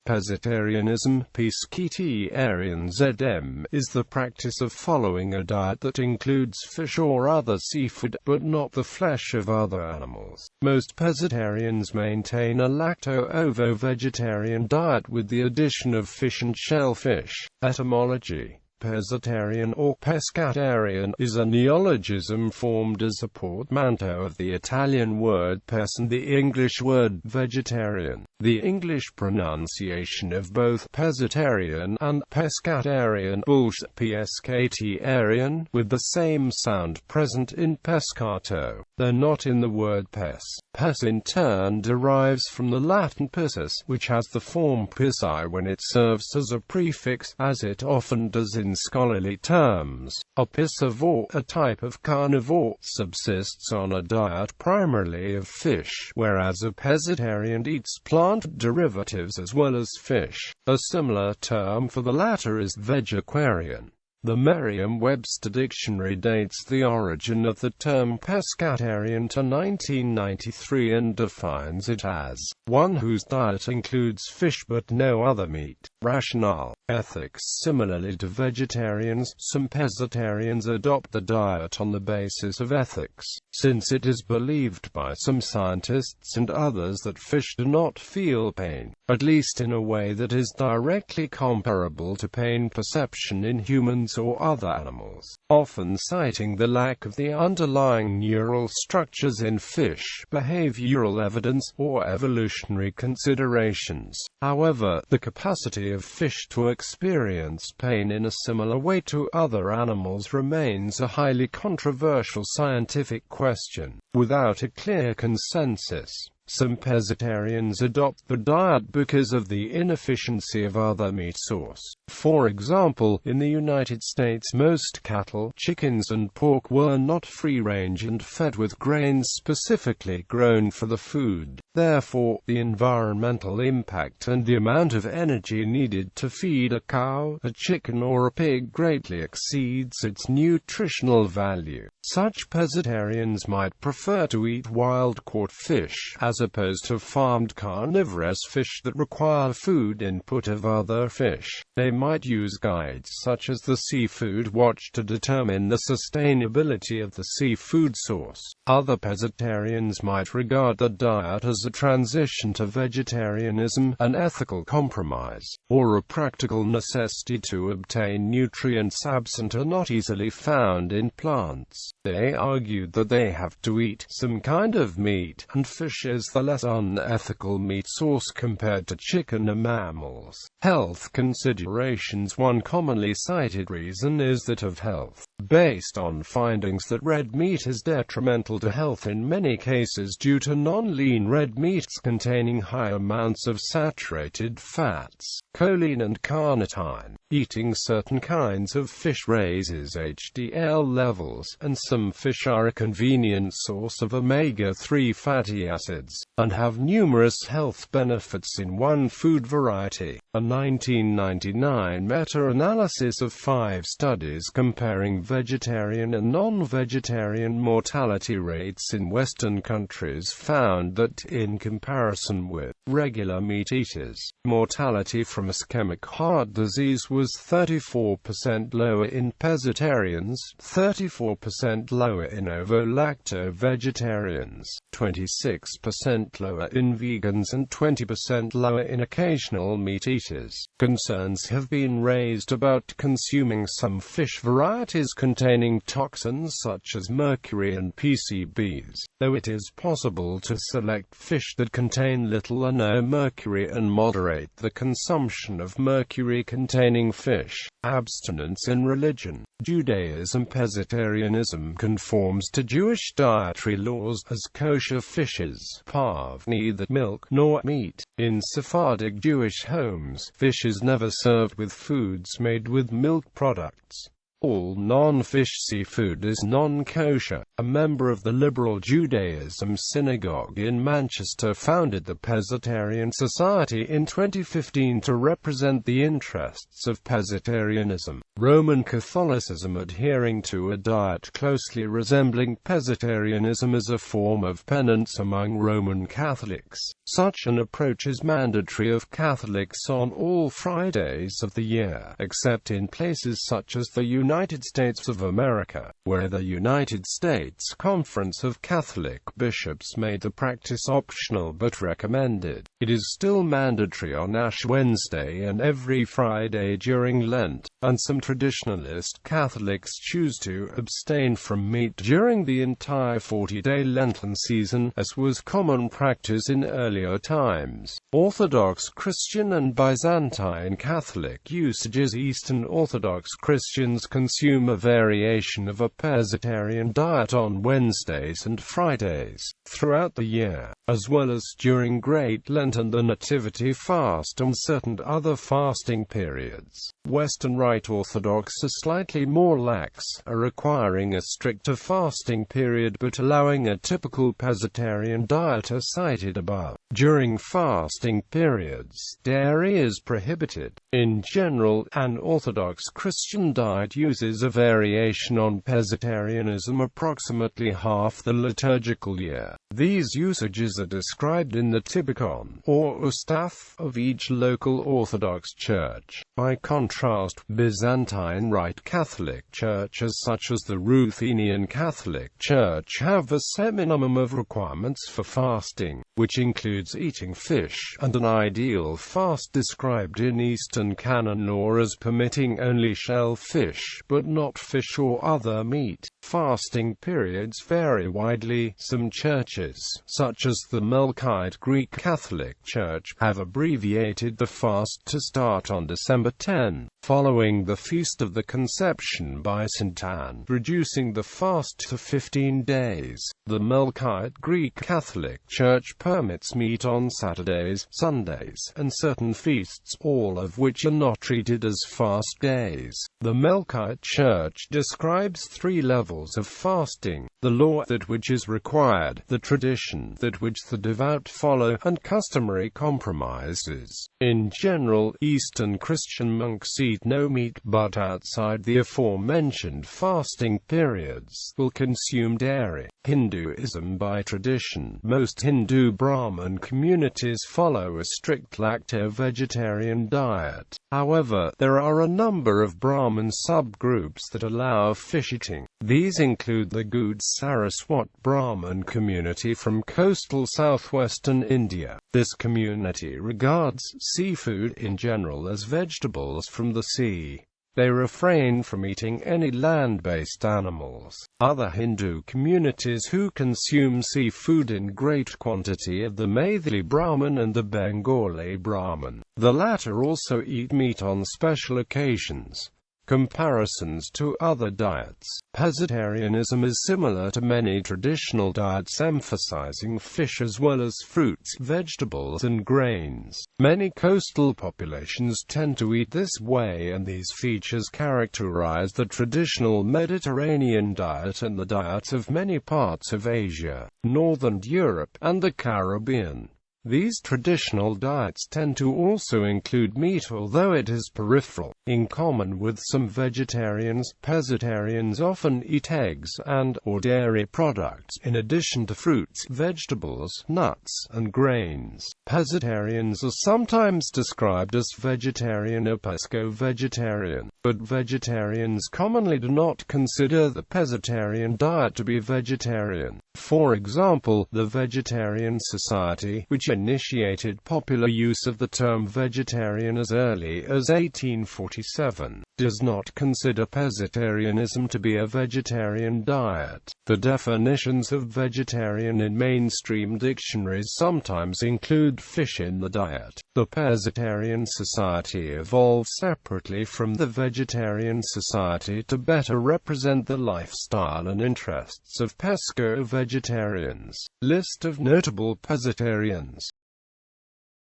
Pescetarianism, Pescetarianism, is the practice of following a diet that includes fish or other seafood, but not the flesh of other animals. Most pescetarians maintain a lacto-ovo vegetarian diet with the addition of fish and shellfish. Etymology: pescetarian or pescatarian is a neologism formed as a portmanteau of the Italian word pes and the English word vegetarian. The English pronunciation of both pescetarian and pescatarian is pescetarian, with the same sound present in pescato, though not in the word pes. Pes in turn derives from the Latin piscis, which has the form pisci when it serves as a prefix, as it often does in scholarly terms. A piscivore, a type of carnivore, subsists on a diet primarily of fish, whereas a pescetarian eats plant derivatives as well as fish. A similar term for the latter is vegetarian. The Merriam-Webster dictionary dates the origin of the term pescatarian to 1993 and defines it as one whose diet includes fish but no other meat. Rationale: ethics. Similarly to vegetarians, some pescetarians adopt the diet on the basis of ethics, since it is believed by some scientists and others that fish do not feel pain, at least in a way that is directly comparable to pain perception in humans or other animals, often citing the lack of the underlying neural structures in fish, behavioral evidence, or evolutionary considerations. However, the capacity of fish to experience pain in a similar way to other animals remains a highly controversial scientific question, without a clear consensus. Some pescetarians adopt the diet because of the inefficiency of other meat source. For example, in the United States most cattle, chickens and pork were not free-range and fed with grains specifically grown for the food. Therefore, the environmental impact and the amount of energy needed to feed a cow, a chicken or a pig greatly exceeds its nutritional value. Such pescetarians might prefer to eat wild-caught fish, as opposed to farmed carnivorous fish that require food input of other fish. They might use guides such as the Seafood Watch to determine the sustainability of the seafood source. Other pescetarians might regard the diet as a transition to vegetarianism, an ethical compromise, or a practical necessity to obtain nutrients absent or not easily found in plants. They argued that they have to eat some kind of meat, and fish is the less unethical meat source compared to chicken or mammals. Health considerations. One commonly cited reason is that of health, based on findings that red meat is detrimental to health in many cases due to non-lean red meats containing high amounts of saturated fats, choline and carnitine. Eating certain kinds of fish raises HDL levels, and some fish are a convenient source of omega-3 fatty acids, and have numerous health benefits in one food variety. A 1999 meta-analysis of 5 studies comparing vegetarian and non-vegetarian mortality rates in Western countries found that, in comparison with regular meat eaters, mortality from ischemic heart disease was 34% lower in pescetarians, 34% lower in ovo-lacto vegetarians, 26% lower in vegans and 20% lower in occasional meat eaters. Concerns have been raised about consuming some fish varieties containing toxins such as mercury and PCBs, though it is possible to select fish that contain little or no mercury and moderate the consumption of mercury-containing fish. Abstinence in religion. Judaism. Pescetarianism conforms to Jewish dietary laws, as kosher fish is parve, neither milk nor meat. In Sephardic Jewish homes, fish is never served with foods made with milk products. All non-fish seafood is non-kosher. a member of the liberal Judaism synagogue in Manchester, founded the Pescetarian Society in 2015 to represent the interests of pescetarianism, Roman Catholicism adhering to a diet closely resembling pescetarianism as a form of penance among Roman Catholics. Such an approach is mandatory of Catholics on all Fridays of the year, except in places such as the United States of America, where the United States Conference of Catholic Bishops made the practice optional but recommended. It is still mandatory on Ash Wednesday and every Friday during Lent, and some traditionalist Catholics choose to abstain from meat during the entire 40-day Lenten season, as was common practice in earlier times. Orthodox Christian and Byzantine Catholic usages. Eastern Orthodox Christians consume a variation of a pescetarian diet on Wednesdays and Fridays throughout the year, as well as during Great Lent and the Nativity fast and certain other fasting periods. Western Rite Orthodox are slightly more lax, requiring a stricter fasting period but allowing a typical pescetarian diet as cited above. During fasting periods, dairy is prohibited. In general, an Orthodox Christian diet uses a variation on pescetarianism approximately half the liturgical year. These usages are described in the Typikon, or Ustaf, of each local Orthodox church. By contrast, Byzantine Rite Catholic churches such as the Ruthenian Catholic Church have a set minimum of requirements for fasting, which includes eating fish, and an ideal fast described in Eastern canon law as permitting only shellfish, but not fish or other meat. Fasting periods vary widely. Some churches, such as the Melkite Greek Catholic Church, have abbreviated the fast to start on December 10, following the Feast of the Conception by St. Anne, reducing the fast to 15 days. The Melkite Greek Catholic Church permits meat on Saturdays, Sundays, and certain feasts, all of which are not treated as fast days. The Melkite Church describes 3 levels of fasting: the law, that which is required; the tradition, that which the devout follow; and customary compromises. In general, Eastern Christian monks eat no meat, but outside the aforementioned fasting periods, will consume dairy. Hinduism. By tradition, most Hindu Brahmin communities follow a strict lacto-vegetarian diet. However, there are a number of Brahmin subgroups that allow fish eating. These include the Good Saraswat Brahmin community from coastal southwestern India. This community regards seafood in general as vegetables from the sea. They refrain from eating any land-based animals. Other Hindu communities who consume seafood in great quantity are the Maithili Brahmin and the Bengali Brahmin. The latter also eat meat on special occasions. Comparisons to other diets. Pescetarianism is similar to many traditional diets emphasizing fish as well as fruits, vegetables and grains. Many coastal populations tend to eat this way, and these features characterize the traditional Mediterranean diet and the diets of many parts of Asia, Northern Europe, and the Caribbean. These traditional diets tend to also include meat, although it is peripheral. In common with some vegetarians, pescetarians often eat eggs and/or dairy products, in addition to fruits, vegetables, nuts, and grains. Pescetarians are sometimes described as vegetarian or pesco-vegetarian, but vegetarians commonly do not consider the pescetarian diet to be vegetarian. For example, the Vegetarian Society, which initiated popular use of the term vegetarian as early as 1847, does not consider pescetarianism to be a vegetarian diet. The definitions of vegetarian in mainstream dictionaries sometimes include fish in the diet. The Pescetarian Society evolved separately from the Vegetarian Society to better represent the lifestyle and interests of pesco-vegetarians. List of notable pescetarians.